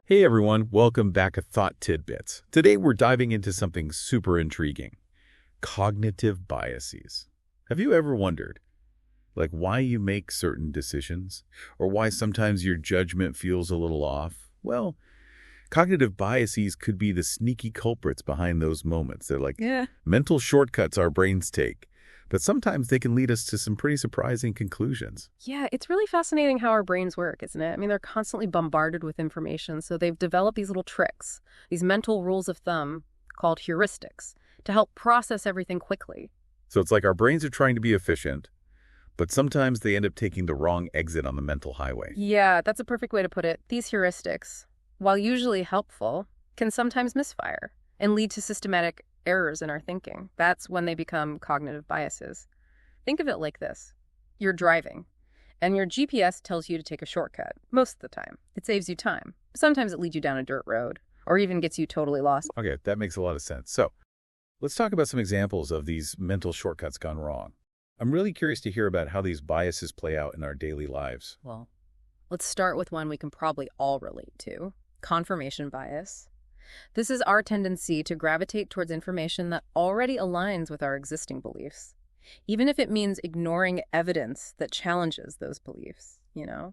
Hey everyone, welcome back to Thought Tidbits. Today we're diving into something super intriguing, cognitive biases. Have you ever wondered, why you make certain decisions, or why sometimes your judgment feels a little off? Well, cognitive biases could be the sneaky culprits behind those moments. They're like mental shortcuts our brains take, but sometimes they can lead us to some pretty surprising conclusions. Yeah, it's really fascinating how our brains work, isn't it? I mean, they're constantly bombarded with information, so they've developed these little tricks, these mental rules of thumb called heuristics, to help process everything quickly. So it's like our brains are trying to be efficient, but sometimes they end up taking the wrong exit on the mental highway. Yeah, that's a perfect way to put it. These heuristics, while usually helpful, can sometimes misfire and lead to systematic errors in our thinking. That's when they become cognitive biases. Think of it like this. You're driving, and your GPS tells you to take a shortcut. Most of the time. It saves you time. Sometimes it leads you down a dirt road, or even gets you totally lost. Okay, that makes a lot of sense. So let's talk about some examples of these mental shortcuts gone wrong. I'm really curious to hear about how these biases play out in our daily lives. Well, let's start with one we can probably all relate to. Confirmation bias. This is our tendency to gravitate towards information that already aligns with our existing beliefs, even if it means ignoring evidence that challenges those beliefs.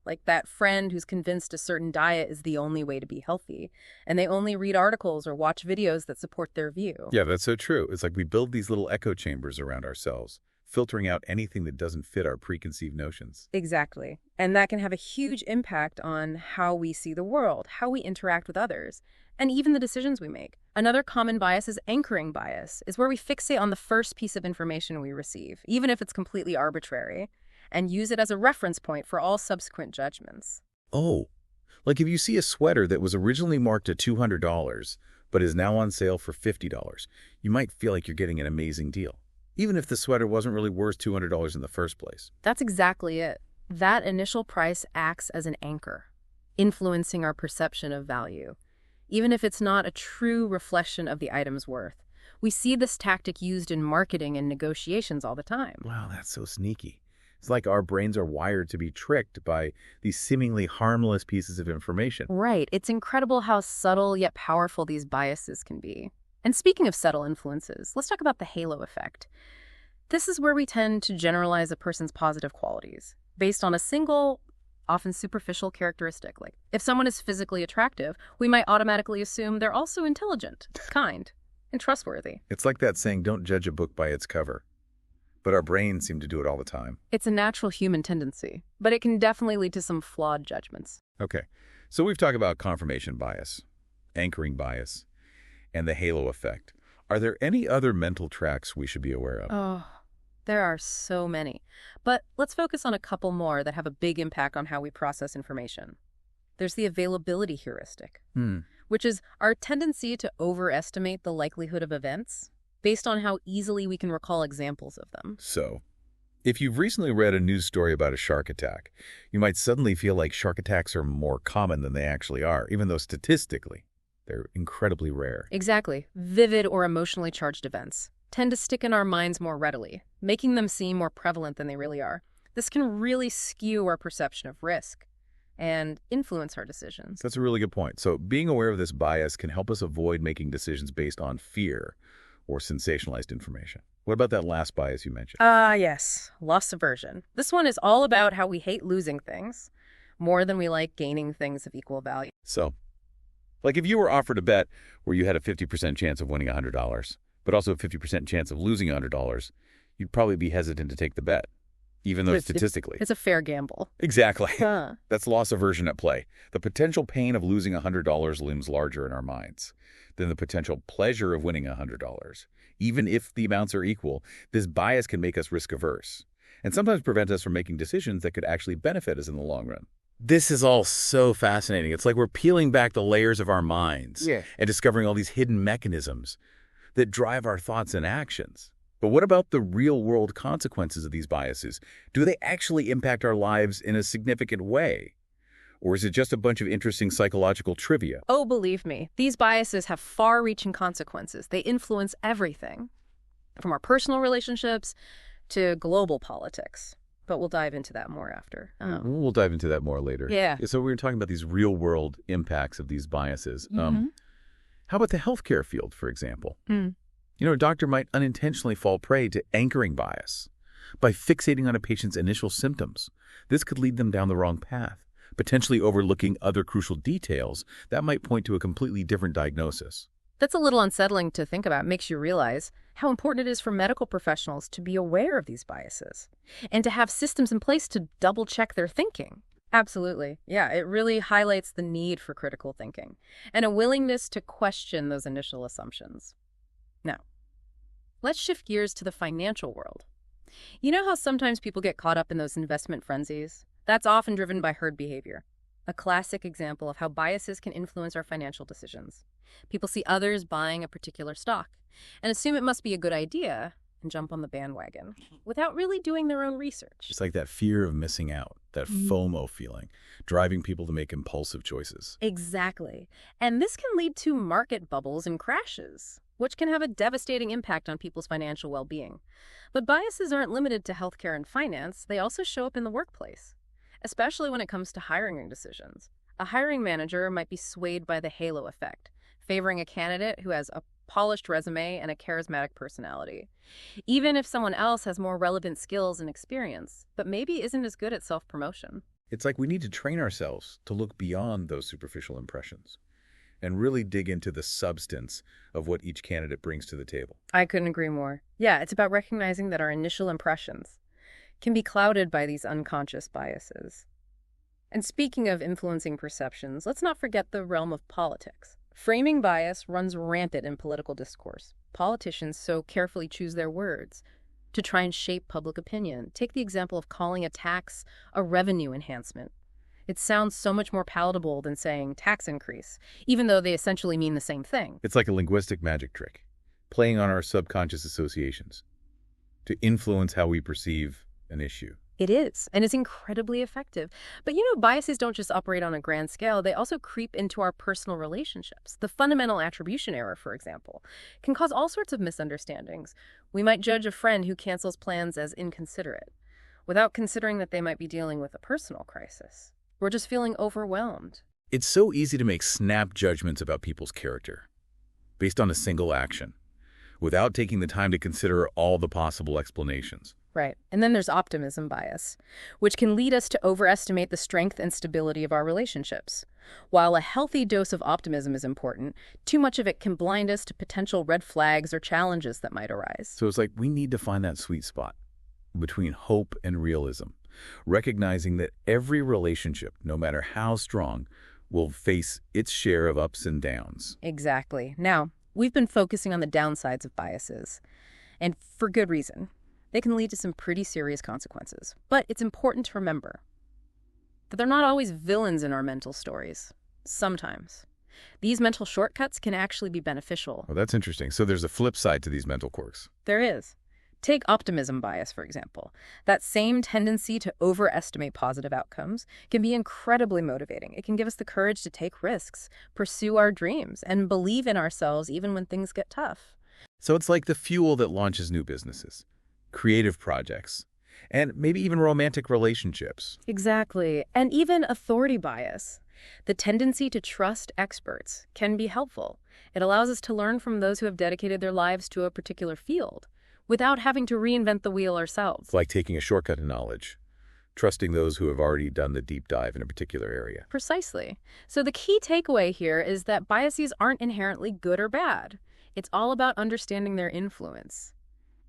Like that friend who's convinced a certain diet is the only way to be healthy, and they only read articles or watch videos that support their view. Yeah, that's so true. It's like we build these little echo chambers around ourselves, filtering out anything that doesn't fit our preconceived notions. Exactly. And that can have a huge impact on how we see the world, how we interact with others, and even the decisions we make. Another common bias is anchoring bias, is where we fixate on the first piece of information we receive, even if it's completely arbitrary, and use it as a reference point for all subsequent judgments. Oh, like if you see a sweater that was originally marked at $200, but is now on sale for $50, you might feel like you're getting an amazing deal, even if the sweater wasn't really worth $200 in the first place. That's exactly it. That initial price acts as an anchor, influencing our perception of value, even if it's not a true reflection of the item's worth. We see this tactic used in marketing and negotiations all the time. Wow, that's so sneaky. It's like our brains are wired to be tricked by these seemingly harmless pieces of information. Right. It's incredible how subtle yet powerful these biases can be. And speaking of subtle influences, let's talk about the halo effect. This is where we tend to generalize a person's positive qualities based on a single, often superficial characteristic. Like, if someone is physically attractive, we might automatically assume they're also intelligent, kind, and trustworthy. It's like that saying, don't judge a book by its cover. But our brains seem to do it all the time. It's a natural human tendency, but it can definitely lead to some flawed judgments. Okay, so we've talked about confirmation bias, anchoring bias, and the halo effect. Are there any other mental tracks we should be aware of? Oh, there are so many. But let's focus on a couple more that have a big impact on how we process information. There's the availability heuristic, which is our tendency to overestimate the likelihood of events based on how easily we can recall examples of them. So, if you've recently read a news story about a shark attack, you might suddenly feel like shark attacks are more common than they actually are, even though statistically, they're incredibly rare. Exactly. Vivid or emotionally charged events tend to stick in our minds more readily, making them seem more prevalent than they really are. This can really skew our perception of risk and influence our decisions. That's a really good point. So being aware of this bias can help us avoid making decisions based on fear or sensationalized information. What about that last bias you mentioned? Yes. Loss aversion. This one is all about how we hate losing things more than we like gaining things of equal value. So, like if you were offered a bet where you had a 50% chance of winning $100, but also a 50% chance of losing $100, you'd probably be hesitant to take the bet, even though statistically. It's a fair gamble. Exactly. That's loss aversion at play. The potential pain of losing $100 looms larger in our minds than the potential pleasure of winning $100. Even if the amounts are equal, this bias can make us risk averse and sometimes prevent us from making decisions that could actually benefit us in the long run. This is all so fascinating. It's like we're peeling back the layers of our minds and discovering all these hidden mechanisms that drive our thoughts and actions. But what about the real-world consequences of these biases? Do they actually impact our lives in a significant way? Or is it just a bunch of interesting psychological trivia? Oh, believe me, these biases have far-reaching consequences. They influence everything, from our personal relationships to global politics. but we'll dive into that more after. We'll dive into that more later. Yeah. So we were talking about these real-world impacts of these biases. How about the healthcare field, for example? A doctor might unintentionally fall prey to anchoring bias by fixating on a patient's initial symptoms. This could lead them down the wrong path, potentially overlooking other crucial details that might point to a completely different diagnosis. That's a little unsettling to think about. It makes you realize how important it is for medical professionals to be aware of these biases and to have systems in place to double-check their thinking. Absolutely. Yeah, it really highlights the need for critical thinking and a willingness to question those initial assumptions. Now, let's shift gears to the financial world. You know how sometimes people get caught up in those investment frenzies? That's often driven by herd behavior, a classic example of how biases can influence our financial decisions. People see others buying a particular stock and assume it must be a good idea and jump on the bandwagon without really doing their own research. It's like that fear of missing out, that FOMO feeling, driving people to make impulsive choices. Exactly. And this can lead to market bubbles and crashes, which can have a devastating impact on people's financial well-being. But biases aren't limited to healthcare and finance. They also show up in the workplace, especially when it comes to hiring decisions. A hiring manager might be swayed by the halo effect, favoring a candidate who has a polished resume and a charismatic personality, even if someone else has more relevant skills and experience, but maybe isn't as good at self-promotion. It's like we need to train ourselves to look beyond those superficial impressions and really dig into the substance of what each candidate brings to the table. I couldn't agree more. Yeah, it's about recognizing that our initial impressions can be clouded by these unconscious biases. And speaking of influencing perceptions, let's not forget the realm of politics. Framing bias runs rampant in political discourse. Politicians so carefully choose their words to try and shape public opinion. Take the example of calling a tax a revenue enhancement. It sounds so much more palatable than saying tax increase, even though they essentially mean the same thing. It's like a linguistic magic trick, playing on our subconscious associations to influence how we perceive an issue. It is, and it's incredibly effective. But biases don't just operate on a grand scale. They also creep into our personal relationships. The fundamental attribution error, for example, can cause all sorts of misunderstandings. We might judge a friend who cancels plans as inconsiderate, without considering that they might be dealing with a personal crisis. We're just feeling overwhelmed. It's so easy to make snap judgments about people's character, based on a single action, without taking the time to consider all the possible explanations. Right. And then there's optimism bias, which can lead us to overestimate the strength and stability of our relationships. While a healthy dose of optimism is important, too much of it can blind us to potential red flags or challenges that might arise. So it's like we need to find that sweet spot between hope and realism, recognizing that every relationship, no matter how strong, will face its share of ups and downs. Exactly. Now, we've been focusing on the downsides of biases, and for good reason. They can lead to some pretty serious consequences. But it's important to remember that they're not always villains in our mental stories. Sometimes. These mental shortcuts can actually be beneficial. Well, that's interesting. So there's a flip side to these mental quirks. There is. Take optimism bias, for example. That same tendency to overestimate positive outcomes can be incredibly motivating. It can give us the courage to take risks, pursue our dreams, and believe in ourselves even when things get tough. So it's like the fuel that launches new businesses, creative projects, and maybe even romantic relationships. Exactly. And even authority bias. The tendency to trust experts can be helpful. It allows us to learn from those who have dedicated their lives to a particular field without having to reinvent the wheel ourselves. It's like taking a shortcut to knowledge, trusting those who have already done the deep dive in a particular area. Precisely. So the key takeaway here is that biases aren't inherently good or bad. It's all about understanding their influence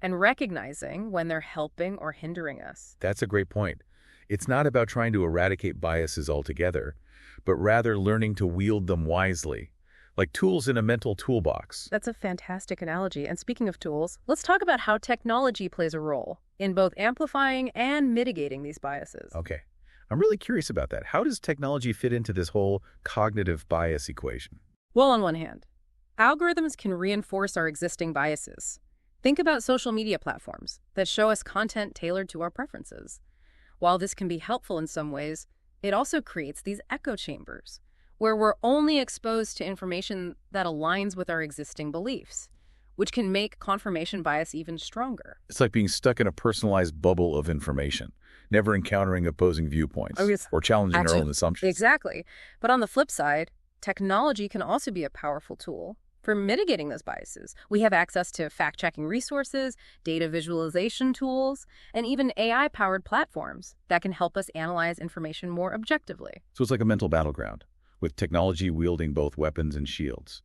and recognizing when they're helping or hindering us. That's a great point. It's not about trying to eradicate biases altogether, but rather learning to wield them wisely, like tools in a mental toolbox. That's a fantastic analogy. And speaking of tools, let's talk about how technology plays a role in both amplifying and mitigating these biases. Okay. I'm really curious about that. How does technology fit into this whole cognitive bias equation? Well, on one hand, algorithms can reinforce our existing biases. Think about social media platforms that show us content tailored to our preferences. While this can be helpful in some ways, it also creates these echo chambers where we're only exposed to information that aligns with our existing beliefs, which can make confirmation bias even stronger. It's like being stuck in a personalized bubble of information, never encountering opposing viewpoints yes. or challenging our Actually, own assumptions. Exactly. But on the flip side, technology can also be a powerful tool for mitigating those biases. We have access to fact-checking resources, data visualization tools, and even AI-powered platforms that can help us analyze information more objectively. So it's like a mental battleground, with technology wielding both weapons and shields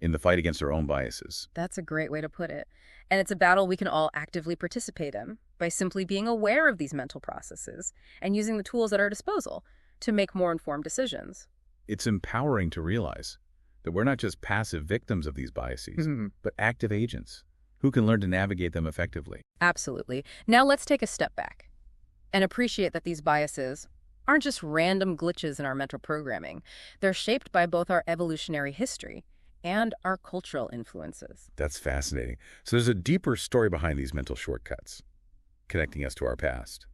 in the fight against our own biases. That's a great way to put it. And it's a battle we can all actively participate in by simply being aware of these mental processes and using the tools at our disposal to make more informed decisions. It's empowering to realize that we're not just passive victims of these biases, but active agents who can learn to navigate them effectively. Absolutely. Now let's take a step back and appreciate that these biases aren't just random glitches in our mental programming. They're shaped by both our evolutionary history and our cultural influences. That's fascinating. So there's a deeper story behind these mental shortcuts, connecting us to our past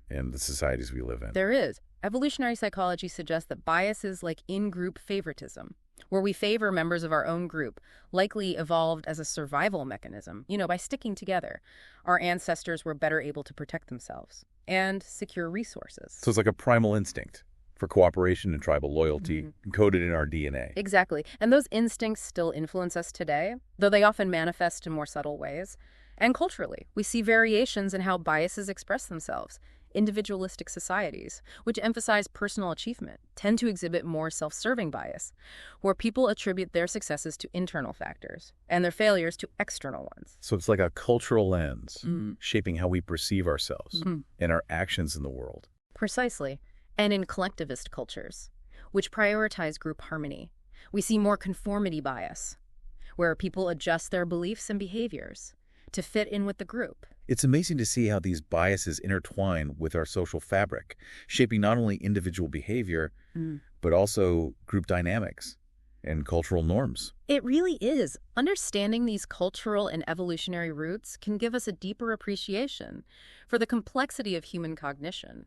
and the societies we live in. There is. Evolutionary psychology suggests that biases like in-group favoritism, where we favor members of our own group, likely evolved as a survival mechanism. By sticking together, our ancestors were better able to protect themselves and secure resources. So it's like a primal instinct for cooperation and tribal loyalty encoded in our DNA. Exactly. And those instincts still influence us today, though they often manifest in more subtle ways. And culturally, we see variations in how biases express themselves. Individualistic societies, which emphasize personal achievement, tend to exhibit more self-serving bias, where people attribute their successes to internal factors and their failures to external ones. So it's like a cultural lens shaping how we perceive ourselves and our actions in the world. Precisely. And in collectivist cultures, which prioritize group harmony, we see more conformity bias, where people adjust their beliefs and behaviors to fit in with the group. It's amazing to see how these biases intertwine with our social fabric, shaping not only individual behavior, but also group dynamics and cultural norms. It really is. Understanding these cultural and evolutionary roots can give us a deeper appreciation for the complexity of human cognition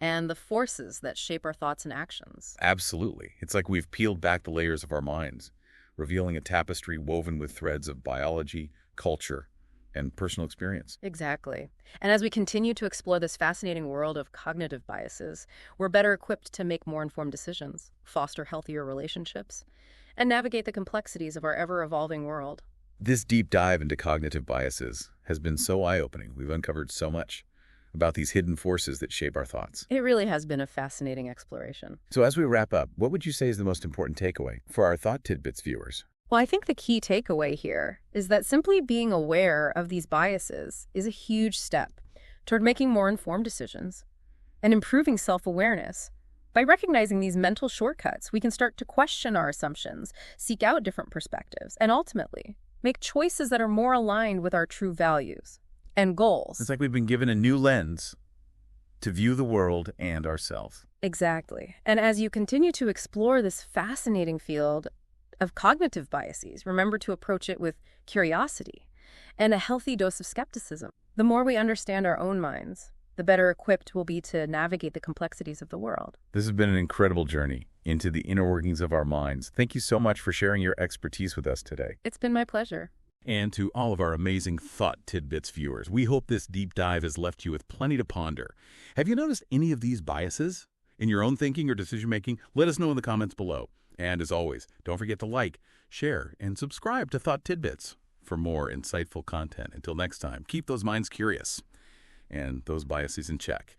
and the forces that shape our thoughts and actions. Absolutely. It's like we've peeled back the layers of our minds, revealing a tapestry woven with threads of biology, culture, and personal experience. Exactly. And as we continue to explore this fascinating world of cognitive biases, we're better equipped to make more informed decisions, foster healthier relationships, and navigate the complexities of our ever-evolving world. This deep dive into cognitive biases has been so eye-opening. We've uncovered so much about these hidden forces that shape our thoughts. It really has been a fascinating exploration. So as we wrap up, what would you say is the most important takeaway for our Thought Tidbits viewers? Well, I think the key takeaway here is that simply being aware of these biases is a huge step toward making more informed decisions and improving self-awareness. By recognizing these mental shortcuts, we can start to question our assumptions, seek out different perspectives, and ultimately make choices that are more aligned with our true values and goals. It's like we've been given a new lens to view the world and ourselves. Exactly. And as you continue to explore this fascinating field of cognitive biases, remember to approach it with curiosity and a healthy dose of skepticism. The more we understand our own minds, the better equipped we'll be to navigate the complexities of the world. This has been an incredible journey into the inner workings of our minds. Thank you so much for sharing your expertise with us today. It's been my pleasure. And to all of our amazing Thought Tidbits viewers, we hope this deep dive has left you with plenty to ponder. Have you noticed any of these biases in your own thinking or decision-making? Let us know in the comments below. And as always, don't forget to like, share, and subscribe to Thought Tidbits for more insightful content. Until next time, keep those minds curious and those biases in check.